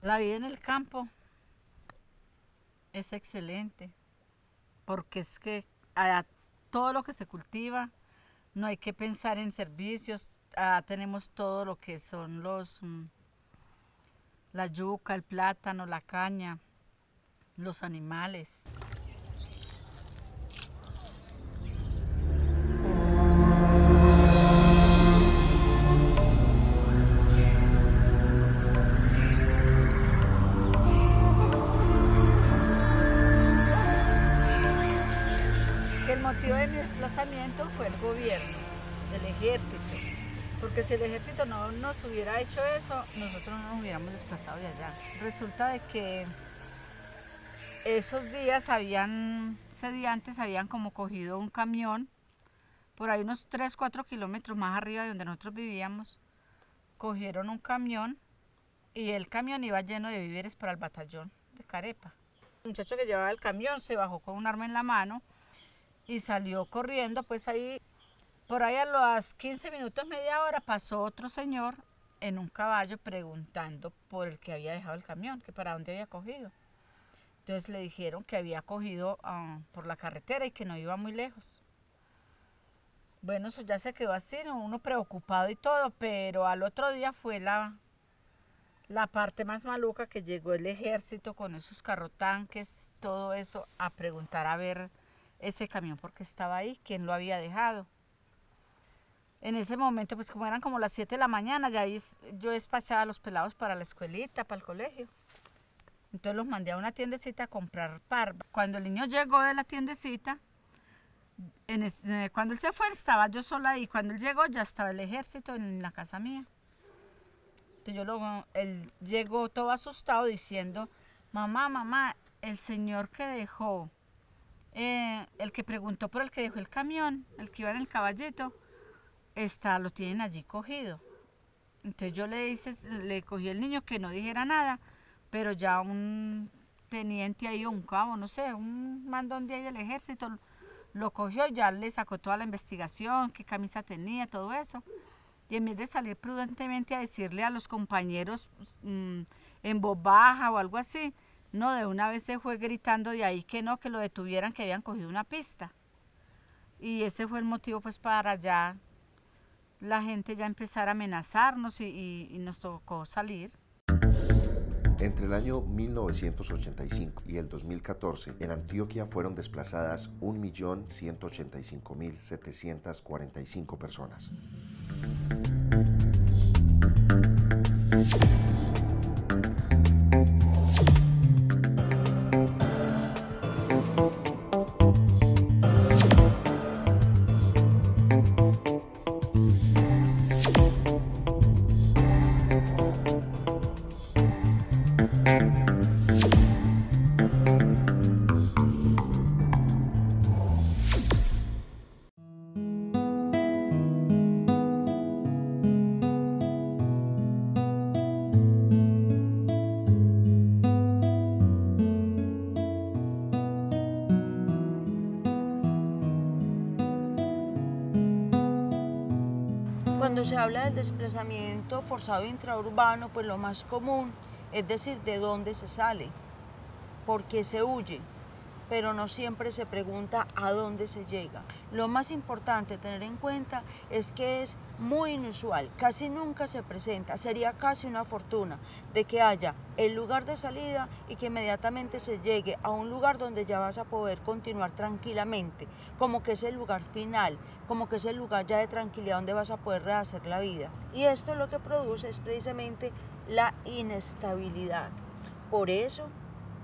La vida en el campo es excelente, porque es que allá todo lo que se cultiva, no hay que pensar en servicios, tenemos todo lo que son la yuca, el plátano, la caña, los animales. El motivo de mi desplazamiento fue el gobierno, el ejército, porque si el ejército no nos hubiera hecho eso, nosotros no nos hubiéramos desplazado de allá. Resulta de que esos días sediantes habían como cogido un camión, por ahí unos 3, 4 kilómetros más arriba de donde nosotros vivíamos, cogieron un camión y el camión iba lleno de víveres para el batallón de Carepa. El muchacho que llevaba el camión se bajó con un arma en la mano y salió corriendo, pues ahí, por ahí a los 15 minutos, media hora, pasó otro señor en un caballo preguntando por el que había dejado el camión, que para dónde había cogido. Entonces le dijeron que había cogido por la carretera y que no iba muy lejos. Bueno, eso ya se quedó así, ¿no? Uno preocupado y todo, pero al otro día fue la parte más maluca, que llegó el ejército con esos carrotanques, todo eso, a preguntar a ver ese camión porque estaba ahí, quién lo había dejado. En ese momento, pues como eran como las 7 de la mañana, yo despachaba a los pelados para la escuelita, para el colegio. Entonces los mandé a una tiendecita a comprar parva. Cuando el niño llegó de la tiendecita, cuando él se fue estaba yo sola y cuando él llegó ya estaba el ejército en la casa mía. Entonces él llegó todo asustado diciendo, mamá, el señor que dejó, el que preguntó por el que dejó el camión, el que iba en el caballito, lo tienen allí cogido. Entonces yo le cogí el niño que no dijera nada, pero ya un teniente ahí o un cabo, no sé, un mandón de ahí del ejército, lo cogió, ya le sacó toda la investigación, qué camisa tenía, todo eso. Y en vez de salir prudentemente a decirle a los compañeros en voz baja o algo así, no, de una vez se fue gritando de ahí que no, que lo detuvieran, que habían cogido una pista. Y ese fue el motivo pues para ya la gente ya empezar a amenazarnos y nos tocó salir. Entre el año 1985 y el 2014, en Antioquia fueron desplazadas 1.185.745 personas. Cuando se habla del desplazamiento forzado intraurbano, pues lo más común es decir de dónde se sale, por qué se huye, pero no siempre se pregunta a dónde se llega. Lo más importante tener en cuenta es que es muy inusual, casi nunca se presenta, sería casi una fortuna de que haya el lugar de salida y que inmediatamente se llegue a un lugar donde ya vas a poder continuar tranquilamente, como que es el lugar final, como que es el lugar ya de tranquilidad donde vas a poder rehacer la vida. Y esto lo que produce es precisamente la inestabilidad. Por eso,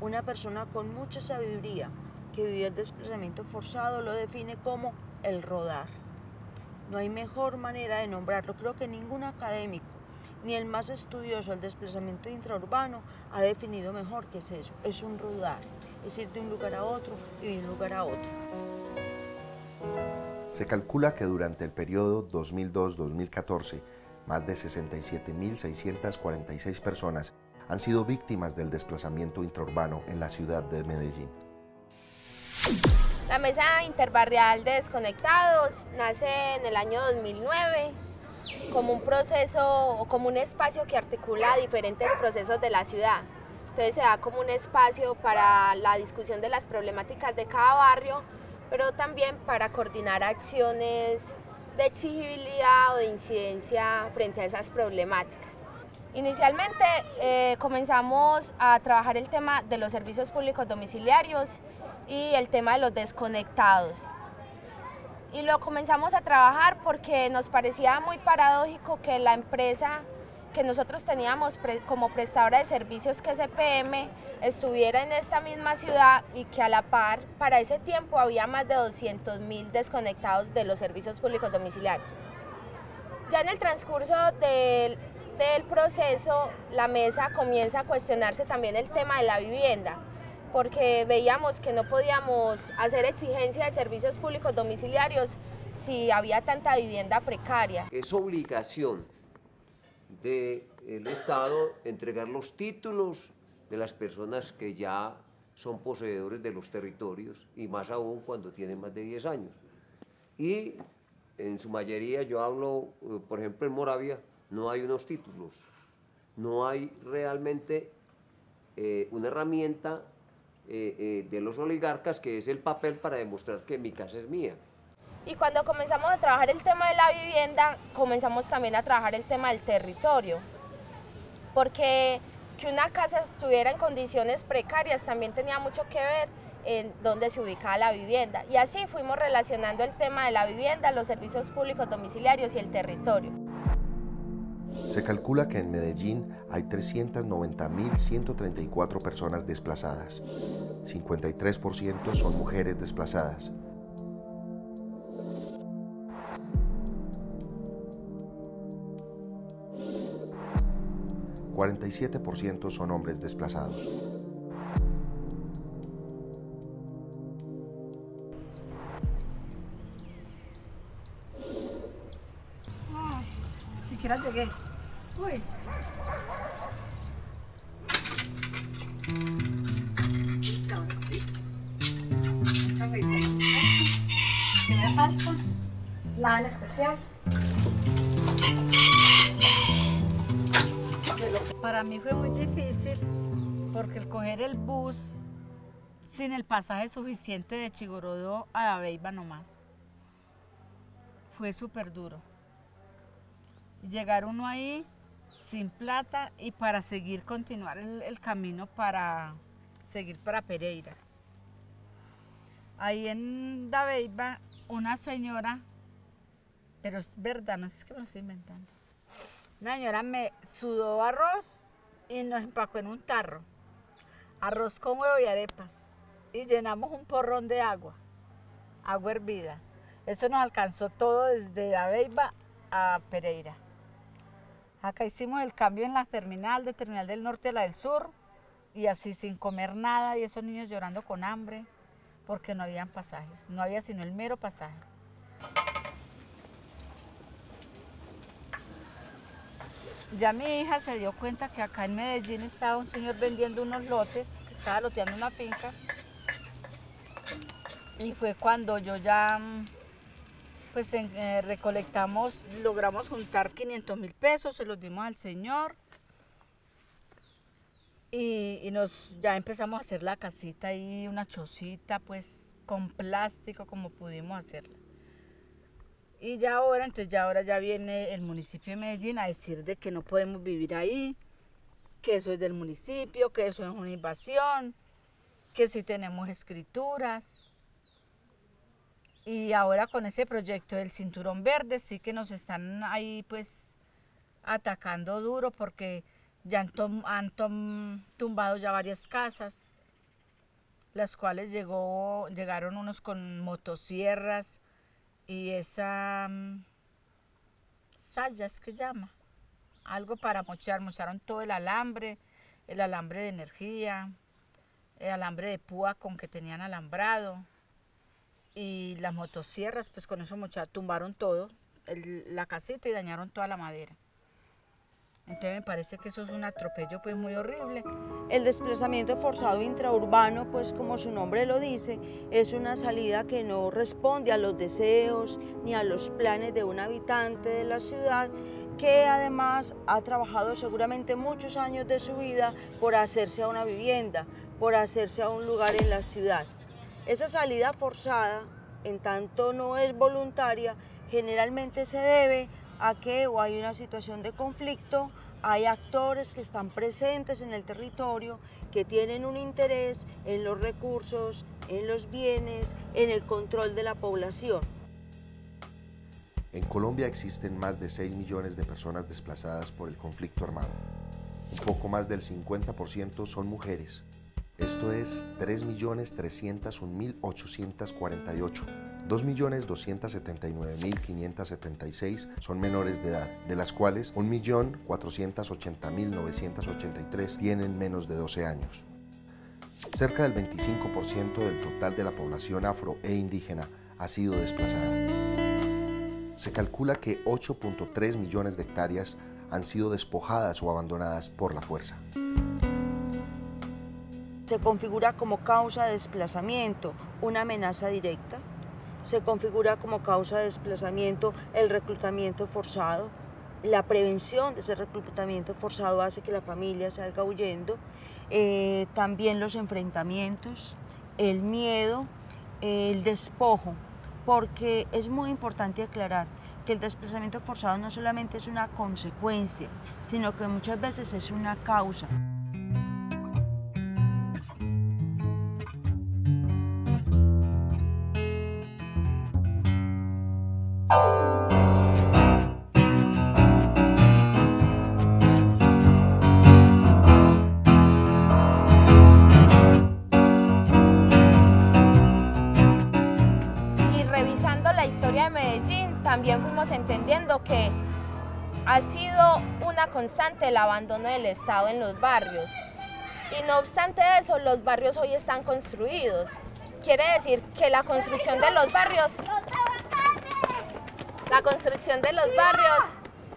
una persona con mucha sabiduría que vivió el desplazamiento forzado lo define como el rodar. No hay mejor manera de nombrarlo. Creo que ningún académico, ni el más estudioso del desplazamiento intraurbano, ha definido mejor qué es eso. Es un rodar, es ir de un lugar a otro y de un lugar a otro. Se calcula que durante el periodo 2002-2014, más de 67.646 personas han sido víctimas del desplazamiento intraurbano en la ciudad de Medellín. La Mesa Interbarrial de Desconectados nace en el año 2009 como un proceso, como un espacio que articula diferentes procesos de la ciudad. Entonces se da como un espacio para la discusión de las problemáticas de cada barrio, pero también para coordinar acciones de exigibilidad o de incidencia frente a esas problemáticas. Inicialmente comenzamos a trabajar el tema de los servicios públicos domiciliarios y el tema de los desconectados. Y lo comenzamos a trabajar porque nos parecía muy paradójico que la empresa que nosotros teníamos como prestadora de servicios, que es EPM, estuviera en esta misma ciudad y que a la par, para ese tiempo, había más de 200.000 desconectados de los servicios públicos domiciliarios. Ya en el transcurso del proceso, la mesa comienza a cuestionarse también el tema de la vivienda, porque veíamos que no podíamos hacer exigencia de servicios públicos domiciliarios si había tanta vivienda precaria. Es obligación del Estado entregar los títulos de las personas que ya son poseedores de los territorios, y más aún cuando tienen más de 10 años. Y en su mayoría, yo hablo, por ejemplo, en Moravia, no hay unos títulos, no hay realmente una herramienta de los oligarcas, que es el papel para demostrar que mi casa es mía. Y cuando comenzamos a trabajar el tema de la vivienda, comenzamos también a trabajar el tema del territorio, porque que una casa estuviera en condiciones precarias también tenía mucho que ver en dónde se ubicaba la vivienda. Y así fuimos relacionando el tema de la vivienda, los servicios públicos domiciliarios y el territorio. Se calcula que en Medellín hay 390.134 personas desplazadas. 53% son mujeres desplazadas. 47% son hombres desplazados. Siquiera llegué. Uy. ¿Qué me falta? Nada en especial. Para mí fue muy difícil porque el coger el bus sin el pasaje suficiente de Chigorodó a Dabeiba nomás fue súper duro. Llegar uno ahí sin plata y para seguir continuar el camino para seguir para Pereira. Ahí en Dabeiba una señora, pero es verdad, no es que me lo estoy inventando. Una señora me sudó arroz y nos empacó en un tarro. Arroz con huevo y arepas. Y llenamos un porrón de agua hervida. Eso nos alcanzó todo desde Dabeiba a Pereira. Acá hicimos el cambio en la terminal del norte a la del sur, y así sin comer nada, y esos niños llorando con hambre, porque no habían pasajes, no había sino el mero pasaje. Ya mi hija se dio cuenta que acá en Medellín estaba un señor vendiendo unos lotes, que estaba loteando una finca. Y fue cuando yo ya, pues recolectamos, logramos juntar 500.000 pesos, se los dimos al señor. Y ya empezamos a hacer la casita ahí, una chocita, pues con plástico, como pudimos hacerla. Y ya ahora, ya viene el municipio de Medellín a decir de que no podemos vivir ahí, que eso es del municipio, que eso es una invasión, que sí tenemos escrituras. Y ahora con ese proyecto del Cinturón Verde sí que nos están ahí pues atacando duro, porque ya han tumbado ya varias casas, las cuales llegaron unos con motosierras y esa sayas que llama, algo para mocharon todo el alambre de energía, el alambre de púa con que tenían alambrado, y las motosierras, pues con eso tumbaron todo, la casita, y dañaron toda la madera. Entonces me parece que eso es un atropello pues muy horrible. El desplazamiento forzado intraurbano, pues como su nombre lo dice, es una salida que no responde a los deseos ni a los planes de un habitante de la ciudad, que además ha trabajado seguramente muchos años de su vida por hacerse a una vivienda, por hacerse a un lugar en la ciudad. Esa salida forzada, en tanto no es voluntaria, generalmente se debe a que o hay una situación de conflicto, hay actores que están presentes en el territorio, que tienen un interés en los recursos, en los bienes, en el control de la población. En Colombia existen más de 6 millones de personas desplazadas por el conflicto armado. Un poco más del 50% son mujeres. Esto es 3.301.848. 2.279.576 son menores de edad, de las cuales 1.480.983 tienen menos de 12 años. Cerca del 25% del total de la población afro e indígena ha sido desplazada. Se calcula que 8.3 millones de hectáreas han sido despojadas o abandonadas por la fuerza. Se configura como causa de desplazamiento una amenaza directa, se configura como causa de desplazamiento el reclutamiento forzado, la prevención de ese reclutamiento forzado hace que la familia salga huyendo, también los enfrentamientos, el miedo, el despojo, porque es muy importante aclarar que el desplazamiento forzado no solamente es una consecuencia, sino que muchas veces es una causa. También fuimos entendiendo que ha sido una constante el abandono del Estado en los barrios. Y no obstante eso, los barrios hoy están construidos. Quiere decir que la construcción de los barrios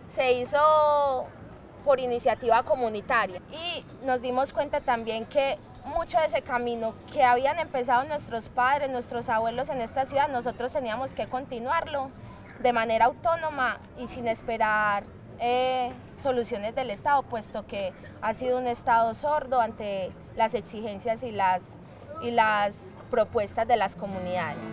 se hizo por iniciativa comunitaria. Y nos dimos cuenta también que mucho de ese camino que habían empezado nuestros padres, nuestros abuelos en esta ciudad, nosotros teníamos que continuarlo de manera autónoma y sin esperar soluciones del Estado, puesto que ha sido un Estado sordo ante las exigencias y las propuestas de las comunidades.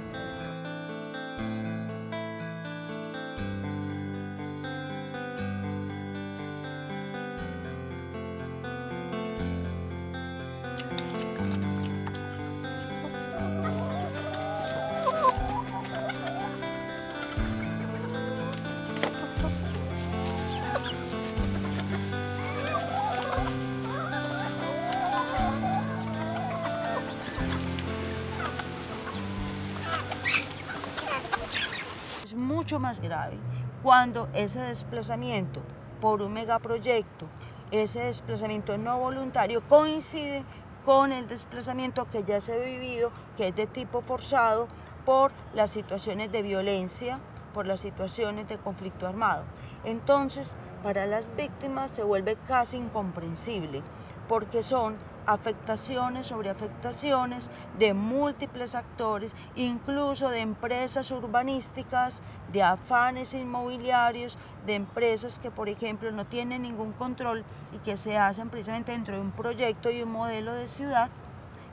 Mucho más grave cuando ese desplazamiento por un megaproyecto, ese desplazamiento no voluntario coincide con el desplazamiento que ya se ha vivido, que es de tipo forzado por las situaciones de violencia, por las situaciones de conflicto armado. Entonces, para las víctimas se vuelve casi incomprensible, porque son afectaciones sobre afectaciones de múltiples actores, incluso de empresas urbanísticas, de afanes inmobiliarios, de empresas que, por ejemplo, no tienen ningún control y que se hacen precisamente dentro de un proyecto y un modelo de ciudad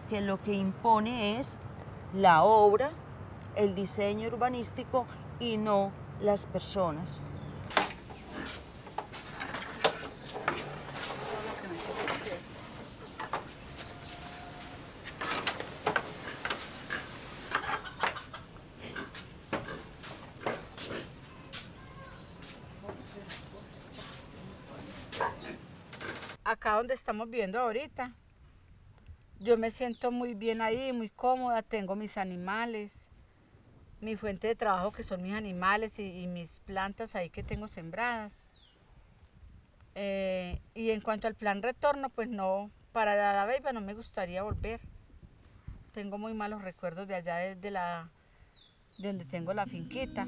que lo que impone es la obra, el diseño urbanístico y no las personas. Acá donde estamos viviendo ahorita, yo me siento muy bien ahí, muy cómoda, tengo mis animales, mi fuente de trabajo que son mis animales y mis plantas ahí que tengo sembradas. Y en cuanto al plan retorno, pues no, para Dabeiba no me gustaría volver. Tengo muy malos recuerdos de allá de donde tengo la finquita.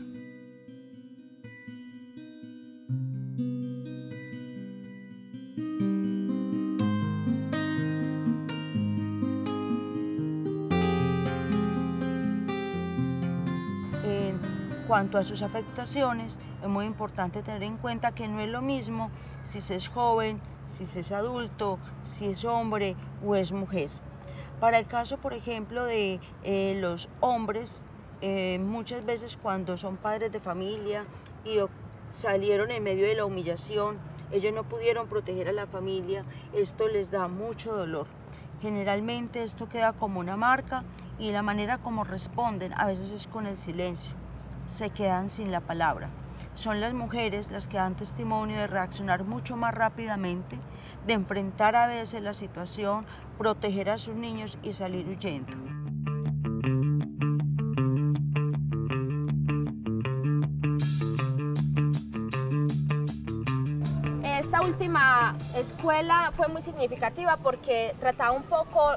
cuanto a sus afectaciones, es muy importante tener en cuenta que no es lo mismo si se es joven, si se es adulto, si es hombre o es mujer. Para el caso, por ejemplo, de los hombres, muchas veces cuando son padres de familia y salieron en medio de la humillación, ellos no pudieron proteger a la familia, esto les da mucho dolor. Generalmente esto queda como una marca y la manera como responden a veces es con el silencio, se quedan sin la palabra. Son las mujeres las que dan testimonio de reaccionar mucho más rápidamente, de enfrentar a veces la situación, proteger a sus niños y salir huyendo. Esta última escuela fue muy significativa porque trataba un poco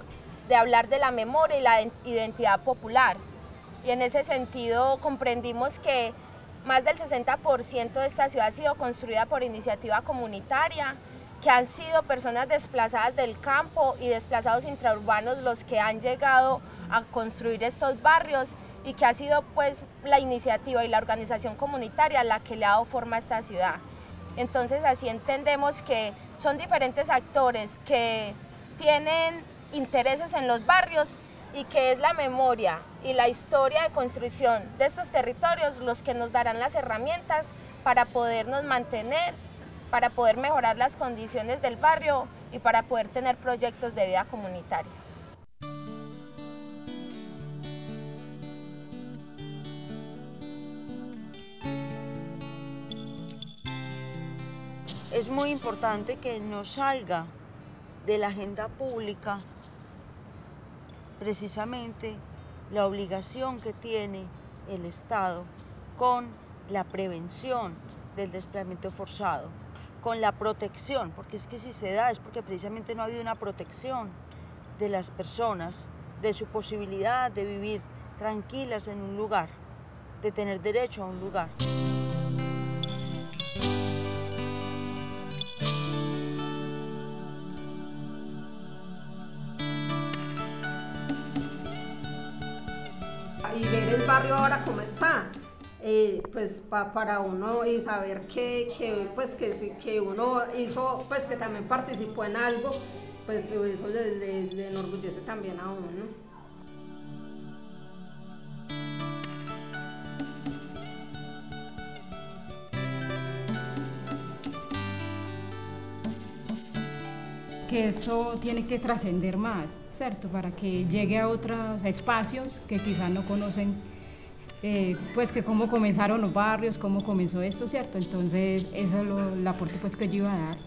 de hablar de la memoria y la identidad popular. Y en ese sentido comprendimos que más del 60% de esta ciudad ha sido construida por iniciativa comunitaria, que han sido personas desplazadas del campo y desplazados intraurbanos los que han llegado a construir estos barrios y que ha sido pues la iniciativa y la organización comunitaria la que le ha dado forma a esta ciudad. Entonces así entendemos que son diferentes actores que tienen intereses en los barrios y que es la memoria y la historia de construcción de estos territorios los que nos darán las herramientas para podernos mantener, para poder mejorar las condiciones del barrio y para poder tener proyectos de vida comunitaria. Es muy importante que no salga de la agenda pública precisamente la obligación que tiene el Estado con la prevención del desplazamiento forzado, con la protección, porque es que si se da es porque precisamente no ha habido una protección de las personas, de su posibilidad de vivir tranquilas en un lugar, de tener derecho a un lugar. Y ver el barrio ahora cómo está, pues para uno y saber que uno hizo, pues que también participó en algo, pues eso le enorgullece también a uno. Que esto tiene que trascender más, ¿cierto? Para que llegue a otros espacios que quizás no conocen, pues que cómo comenzaron los barrios, cómo comenzó esto, ¿cierto? Entonces eso es el aporte pues que yo iba a dar.